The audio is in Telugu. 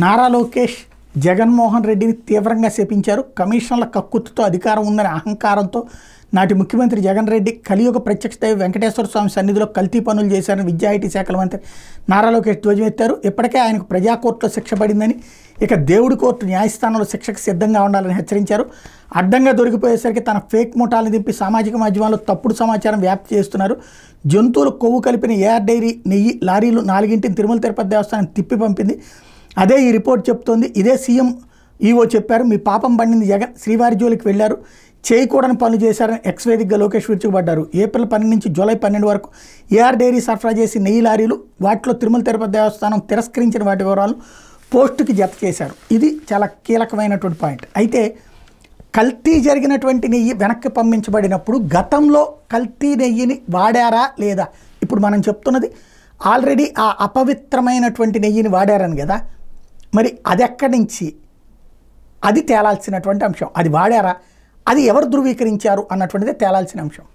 నారా లోకేష్ జగన్మోహన్ రెడ్డిని తీవ్రంగా శపించారు. కమిషన్ల కక్కుతుతో అధికారం ఉందనే అహంకారంతో నాటి ముఖ్యమంత్రి జగన్ రెడ్డి కలియుగ ప్రత్యక్ష దైవ వెంకటేశ్వర స్వామి సన్నిధిలో కల్తీ పనులు చేశారని విద్యా ఐటీ శాఖల మంత్రి నారా లోకేష్ ధ్వజమెత్తారు. ఇప్పటికే ఆయనకు ప్రజా కోర్టులో శిక్ష పడిందని, ఇక దేవుడి కోర్టు న్యాయస్థానంలో శిక్షకు సిద్ధంగా ఉండాలని హెచ్చరించారు. అడ్డంగా దొరికిపోయేసరికి తన ఫేక్ ముఠాలను దింపి సామాజిక మాధ్యమాల్లో తప్పుడు సమాచారం వ్యాప్తి చేస్తున్నారు. జంతువులు కొవ్వు కలిపిన ఏఆర్ డైరీ నెయ్యి లారీలు 4ంటిని తిరుమల తిరుపతి దేవస్థానం తిప్పి పంపింది. అదే ఈ రిపోర్ట్ చెప్తోంది. ఇదే సీఎం ఈవో చెప్పారు. మీ పాపం పండింది జగన్, శ్రీవారి జోలికి వెళ్లారు, చేయకూడని పనులు చేశారని ఎక్స్ వేదికగా లోకేష్ విరుచుకుపడ్డారు. ఏప్రిల్ 12 నుంచి జూలై 12 వరకు ఏఆర్ డైరీ సరఫరా చేసి నెయ్యి లారీలు, వాటిలో తిరుమల తిరుపతి దేవస్థానం తిరస్కరించిన వాటి వివరాలు పోస్టుకి జత చేశారు. ఇది చాలా కీలకమైనటువంటి పాయింట్. అయితే కల్తీ జరిగినటువంటి నెయ్యి వెనక్కి పంపించబడినప్పుడు గతంలో కల్తీ నెయ్యిని వాడారా లేదా, ఇప్పుడు మనం చెప్తున్నది ఆల్రెడీ ఆ అపవిత్రమైనటువంటి నెయ్యిని వాడారని కదా, మరి అది ఎక్కడి నుంచి, అది తేలాల్సినటువంటి అంశం. అది వాడారా, అది ఎవరు ధృవీకరించారు అన్నటువంటిదే తేలాల్సిన అంశం.